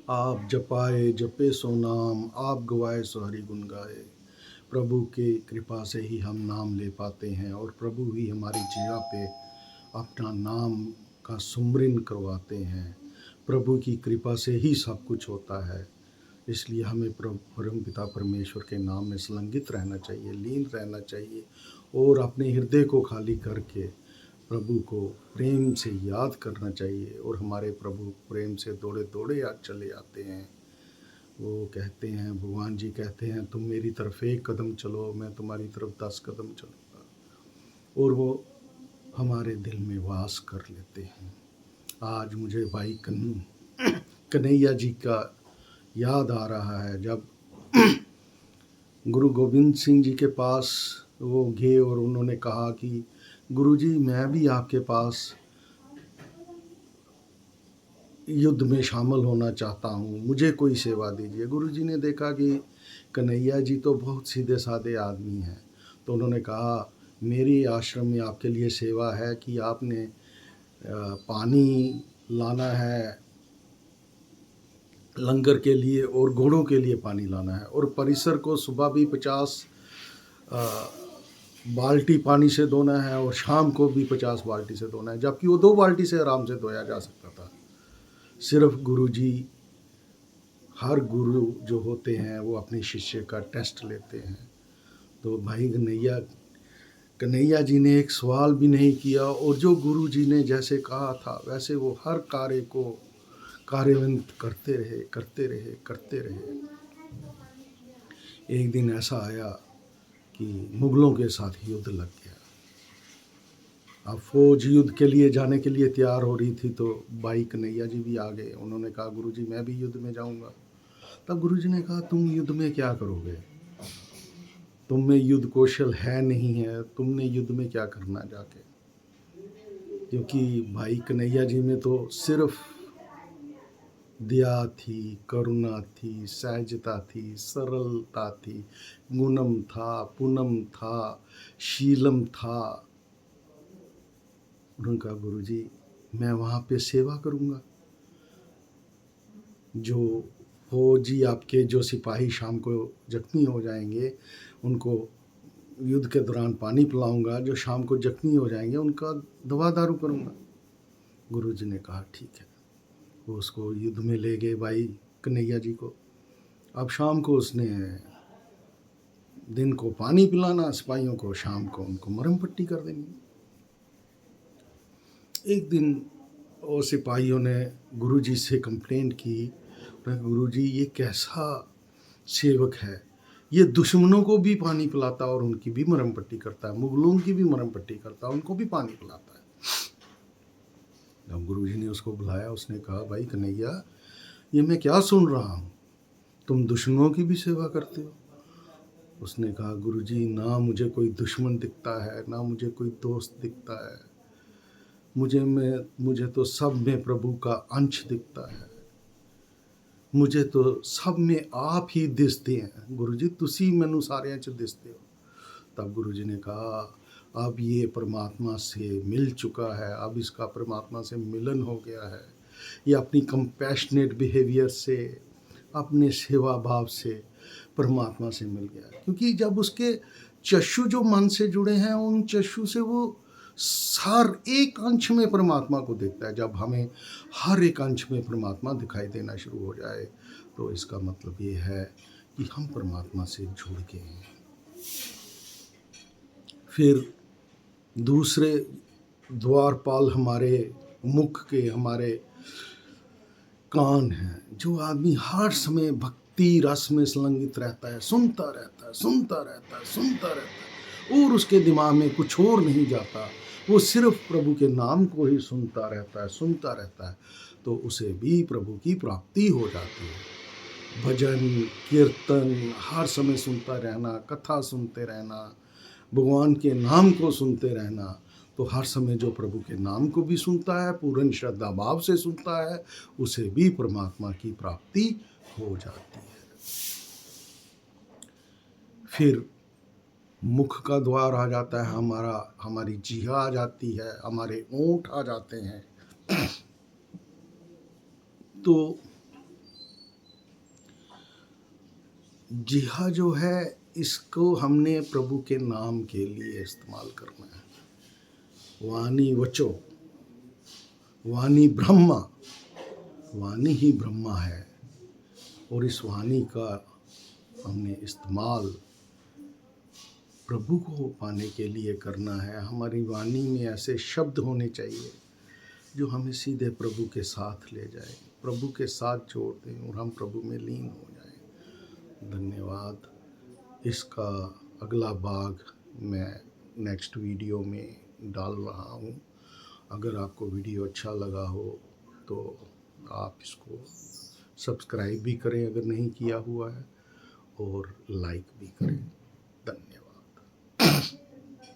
आप जपाए जपे सो नाम, आप गवाए सो हरि गुण गाए। प्रभु के कृपा से ही हम नाम ले पाते हैं और प्रभु ही हमारी जीवा पे अपना नाम का सुमरन करवाते हैं। प्रभु की कृपा से ही सब कुछ होता है। इसलिए हमें परम पिता परमेश्वर के नाम में संलग्नित रहना चाहिए, लीन रहना चाहिए और अपने हृदय को खाली करके प्रभु को प्रेम से याद करना चाहिए। और हमारे प्रभु प्रेम से दौड़े दौड़े आज चले आते हैं। वो कहते हैं, भगवान जी कहते हैं, तुम मेरी तरफ 1 कदम चलो, मैं तुम्हारी तरफ 10 कदम चलूँगा। और वो हमारे दिल में वास कर लेते हैं। आज मुझे भाई कन्हैया जी का याद आ रहा है। जब गुरु गोविंद सिंह जी के पास वो गए और उन्होंने कहा कि गुरुजी मैं भी आपके पास युद्ध में शामिल होना चाहता हूँ, मुझे कोई सेवा दीजिए। गुरुजी ने देखा कि कन्हैया जी तो बहुत सीधे साधे आदमी हैं, तो उन्होंने कहा मेरी आश्रम में आपके लिए सेवा है कि आपने पानी लाना है लंगर के लिए और घोड़ों के लिए पानी लाना है, और परिसर को सुबह भी 50 बाल्टी पानी से धोना है और शाम को भी 50 बाल्टी से धोना है, जबकि वो 2 बाल्टी से आराम से धोया जा सकता था। सिर्फ गुरुजी, हर गुरु जो होते हैं वो अपने शिष्य का टेस्ट लेते हैं। तो भाई कन्हैया जी ने एक सवाल भी नहीं किया और जो गुरु जी ने जैसे कहा था वैसे वो हर कार्य को कार्यान्वित करते रहे करते रहे करते रहे। एक दिन ऐसा आया कि मुगलों के साथ युद्ध लग गया। अब फौज युद्ध के लिए जाने के लिए तैयार हो रही थी, तो भाई कन्हैया जी भी आ गए। उन्होंने कहा गुरुजी मैं भी युद्ध में जाऊंगा। तब गुरुजी ने कहा तुम युद्ध में क्या करोगे, तुम में युद्ध कौशल है नहीं है, तुमने युद्ध में क्या करना जाके। क्योंकि भाई कन्हैया जी में तो सिर्फ दया थी, करुणा थी, सहजता थी, सरलता थी, गुणम था, पुनम था, शीलम था। उन्होंने कहा गुरुजी मैं वहाँ पे सेवा करूँगा। जो फौजी आपके जो सिपाही शाम को जख्मी हो जाएंगे उनको युद्ध के दौरान पानी पिलाऊंगा, जो शाम को जख्मी हो जाएंगे उनका दवा दारू करूँगा। गुरुजी ने कहा ठीक है। वो उसको युद्ध में ले गए भाई कन्हैया जी को। अब शाम को उसने दिन को पानी पिलाना सिपाहियों को, शाम को उनको मरहम पट्टी कर देनी। एक दिन वो सिपाहियों ने गुरुजी से कंप्लेंट की, गुरुजी ये कैसा सेवक है, ये दुश्मनों को भी पानी पिलाता और उनकी भी मरहम पट्टी करता है, मुगलों की भी मरहम पट्टी करता है, उनको भी पानी पिलाता है। जब गुरुजी ने उसको बुलाया उसने कहा भाई कन्हैया ये मैं क्या सुन रहा हूँ, तुम दुश्मनों की भी सेवा करते हो। उसने कहा गुरुजी ना मुझे कोई दुश्मन दिखता है ना मुझे कोई दोस्त दिखता है, मुझे तो सब में प्रभु का अंश दिखता है, मुझे तो सब में आप ही दिसते हैं गुरुजी, तुसी मैनू सारे च दिसते हो। तब गुरुजी ने कहा अब ये परमात्मा से मिल चुका है, अब इसका परमात्मा से मिलन हो गया है, ये अपनी कंपैशनेट बिहेवियर से, अपने सेवा भाव से परमात्मा से मिल गया। क्योंकि जब उसके चक्षु जो मन से जुड़े हैं उन चक्षु से वो हर एक अंश में परमात्मा को देखता है। जब हमें हर एक अंश में परमात्मा दिखाई देना शुरू हो जाए तो इसका मतलब ये है कि हम परमात्मा से जुड़ गए हैं। फिर दूसरे द्वारपाल हमारे मुख के, हमारे कान हैं। जो आदमी हर समय भक्ति रस में संलग्नित रहता है, सुनता रहता है, सुनता रहता है, सुनता रहता है और उसके दिमाग में कुछ और नहीं जाता, वो सिर्फ प्रभु के नाम को ही सुनता रहता है, सुनता रहता है, तो उसे भी प्रभु की प्राप्ति हो जाती है। भजन कीर्तन हर समय सुनता रहना, कथा सुनते रहना, भगवान के नाम को सुनते रहना, तो हर समय जो प्रभु के नाम को भी सुनता है, पूर्ण श्रद्धा भाव से सुनता है, उसे भी परमात्मा की प्राप्ति हो जाती है। फिर मुख का द्वार आ जाता है हमारी जीहा आ जाती है, हमारे ओंठ आ जाते हैं। तो जी हाँ, जो है इसको हमने प्रभु के नाम के लिए इस्तेमाल करना है। वाणी वचो, वाणी ब्रह्मा, वाणी ही ब्रह्मा है और इस वाणी का हमने इस्तेमाल प्रभु को पाने के लिए करना है। हमारी वाणी में ऐसे शब्द होने चाहिए जो हमें सीधे प्रभु के साथ ले जाए, प्रभु के साथ जोड़ दें और हम प्रभु में लीन हो जाएं। धन्यवाद। इसका अगला भाग मैं नेक्स्ट वीडियो में डाल रहा हूँ। अगर आपको वीडियो अच्छा लगा हो तो आप इसको सब्सक्राइब भी करें अगर नहीं किया हुआ है, और लाइक भी करें। धन्यवाद।